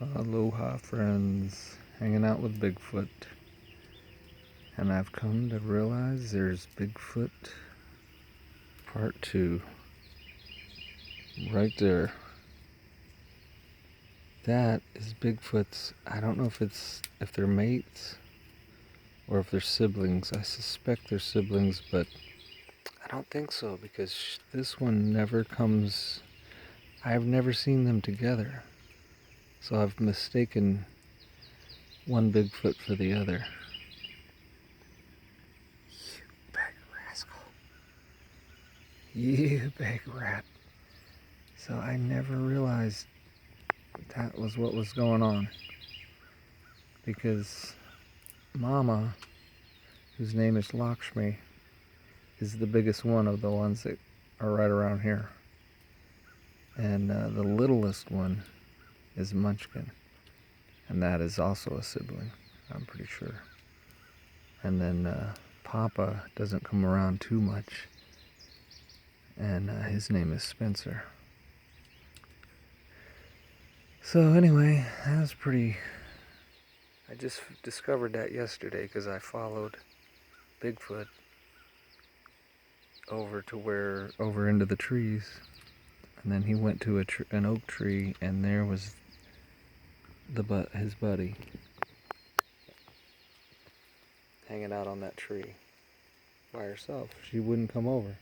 Aloha friends, hanging out with Bigfoot. And I've come to realize there's Bigfoot part 2 right there. That is Bigfoot's, I don't know if they're mates or if they're siblings. I suspect they're siblings, but I don't think so because this one never comes, I've never seen them together. So I've mistaken one Bigfoot for the other. You big rascal. You big rat. So I never realized that was what was going on. Because Mama, whose name is Lakshmi, is the biggest one of the ones that are right around here. And the littlest one is Munchkin. And that is also a sibling, I'm pretty sure. And then Papa doesn't come around too much. And his name is Spencer. So anyway, that was pretty... I just discovered that yesterday because I followed Bigfoot over into the trees. And then he went to an oak tree, and there was his buddy hanging out on that tree by herself. She wouldn't come over.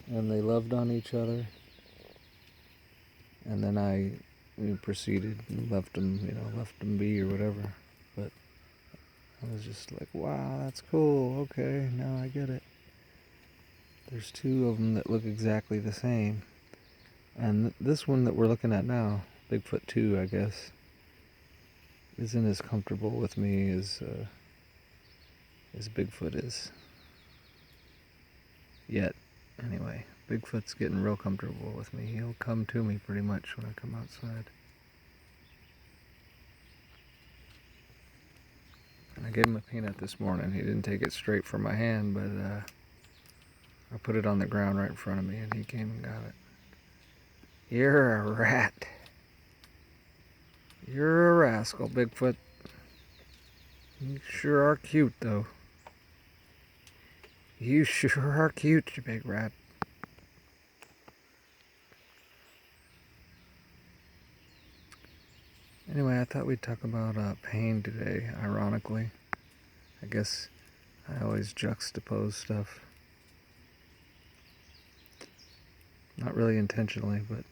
And they loved on each other. And then I proceeded and left them be or whatever. But I was just like, wow, that's cool. Okay, now I get it. There's two of them that look exactly the same. And this one that we're looking at now, Bigfoot 2, I guess, isn't as comfortable with me as Bigfoot is. Yet, anyway, Bigfoot's getting real comfortable with me. He'll come to me pretty much when I come outside. And I gave him a peanut this morning. He didn't take it straight from my hand, but I put it on the ground right in front of me, and he came and got it. You're a rat. You're a rascal, Bigfoot. You sure are cute, though. You sure are cute, you big rat. Anyway, I thought we'd talk about pain today, ironically. I guess I always juxtapose stuff. Not really intentionally, but...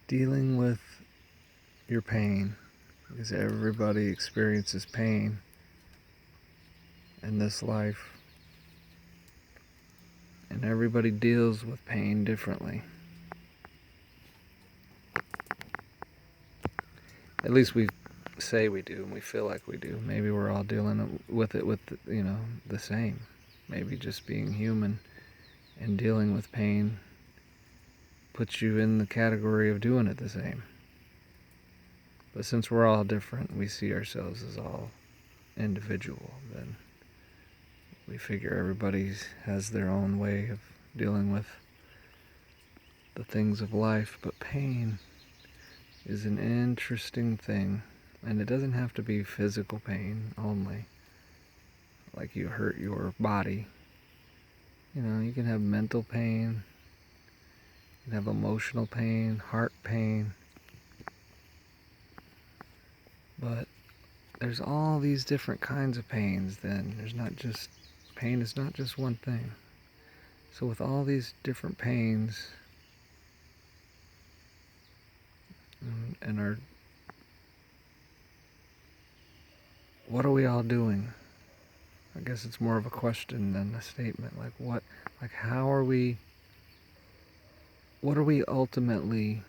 dealing with your pain, because everybody experiences pain in this life, and everybody deals with pain differently. At least we say we do, and we feel like we do. Maybe we're all dealing with it the same. Maybe just being human and dealing with pain puts you in the category of doing it the same. But since we're all different, we see ourselves as all individual, then we figure everybody has their own way of dealing with the things of life. But pain is an interesting thing, and it doesn't have to be physical pain only, like you hurt your body. You can have mental pain, you can have emotional pain, heart pain, but there's all these different kinds of pains. Then pain is not just one thing. So with all these different pains and what are we all doing? I guess it's more of a question than a statement. What are we ultimately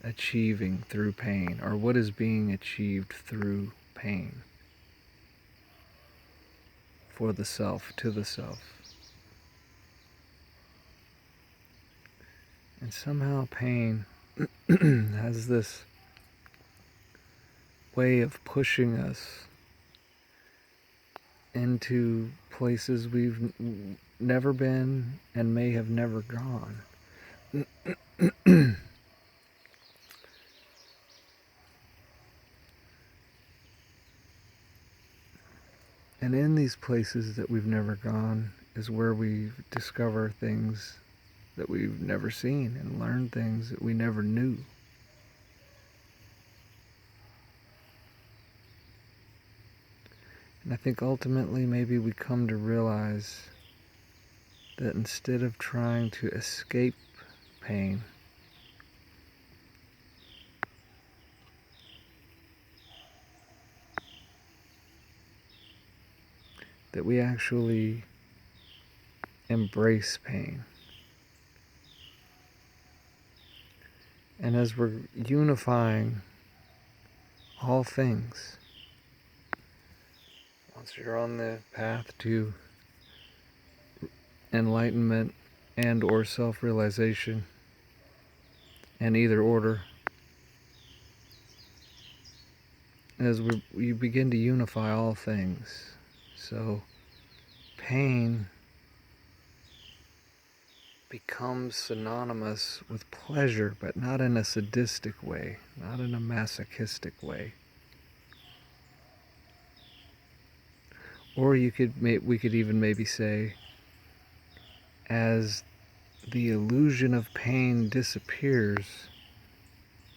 achieving through pain, or what is being achieved through pain for the self, to the self? And somehow pain has this way of pushing us into places we've never been and may have never gone. And in these places that we've never gone is where we discover things that we've never seen and learn things that we never knew. And I think ultimately maybe we come to realize that instead of trying to escape pain, that we actually embrace pain. And as we're unifying all things, once you're on the path to enlightenment and or self-realization, in either order, as you begin to unify all things. So pain becomes synonymous with pleasure, but not in a sadistic way, not in a masochistic way. Or we could even maybe say, as the illusion of pain disappears,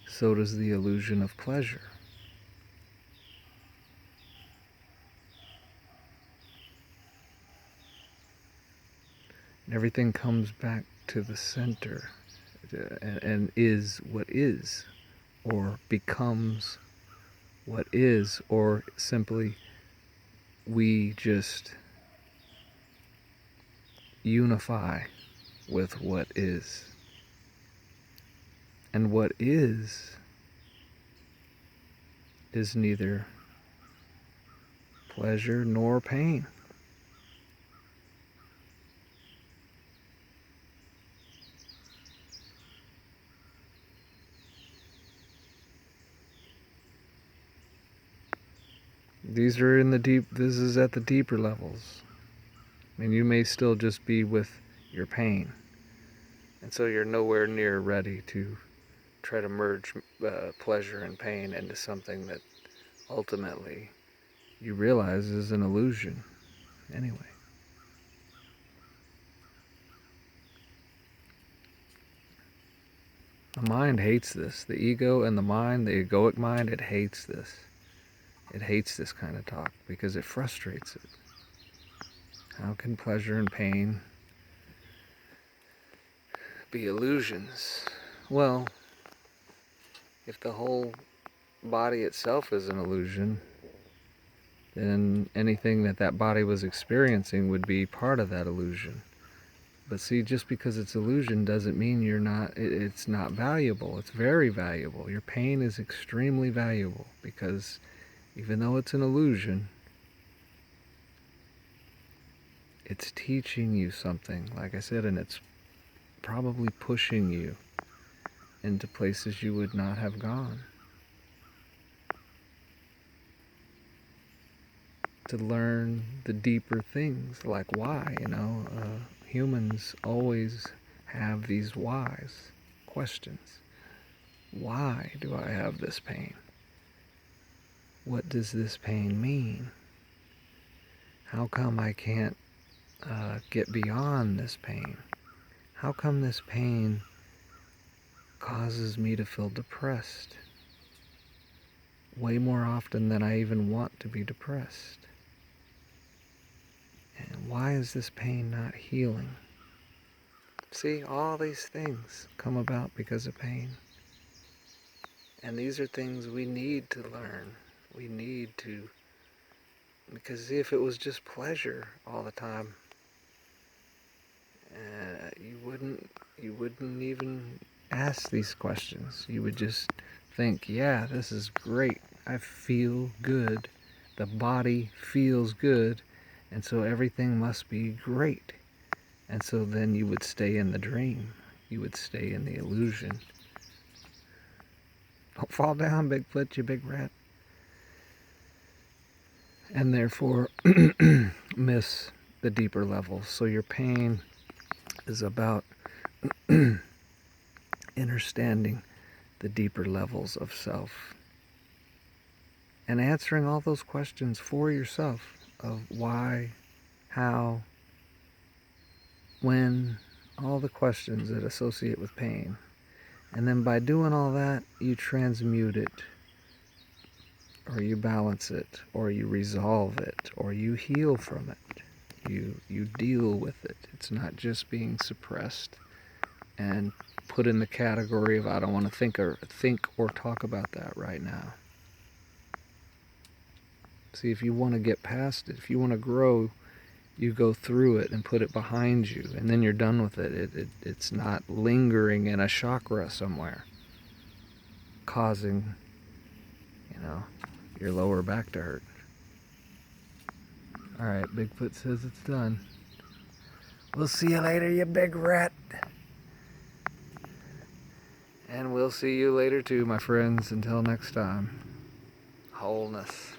so does the illusion of pleasure. And everything comes back to the center and is what is, or becomes what is, or simply we just unify with what is. And what is neither pleasure nor pain. These are in the deep, this is at the deeper levels. I mean, you may still just be with your pain. And so you're nowhere near ready to try to merge pleasure and pain into something that ultimately you realize is an illusion anyway. The mind hates this. The ego and the mind, the egoic mind, it hates this. It hates this kind of talk because it frustrates it. How can pleasure and pain be illusions? Well, if the whole body itself is an illusion, then anything that body was experiencing would be part of that illusion. But see, just because it's illusion doesn't mean it's not valuable. It's very valuable. Your pain is extremely valuable because even though it's an illusion, it's teaching you something, like I said, and it's probably pushing you into places you would not have gone. To learn the deeper things, like why, humans always have these whys, questions. Why do I have this pain? What does this pain mean? How come I can't get beyond this pain? How come this pain causes me to feel depressed way more often than I even want to be depressed? And why is this pain not healing? See, all these things come about because of pain. And these are things we need to learn. We need to, because see, if it was just pleasure all the time, you wouldn't even ask these questions. You would just think, yeah, this is great. I feel good. The body feels good. And so everything must be great. And so then you would stay in the dream. You would stay in the illusion. Don't fall down, Bigfoot, you big rat. and therefore miss the deeper levels. So your pain is about understanding the deeper levels of self and answering all those questions for yourself of why, how, when, all the questions that associate with pain. And then by doing all that, you transmute it, or you balance it, or you resolve it, or you heal from it. You deal with it. It's not just being suppressed and put in the category of I don't want to think or talk about that right now. See, if you want to get past it, if you want to grow, you go through it and put it behind you, and then you're done with it. It's not lingering in a chakra somewhere, causing, your lower back to hurt. All right, Bigfoot says it's done. We'll see you later, you big rat. And we'll see you later too, my friends. Until next time. Wholeness.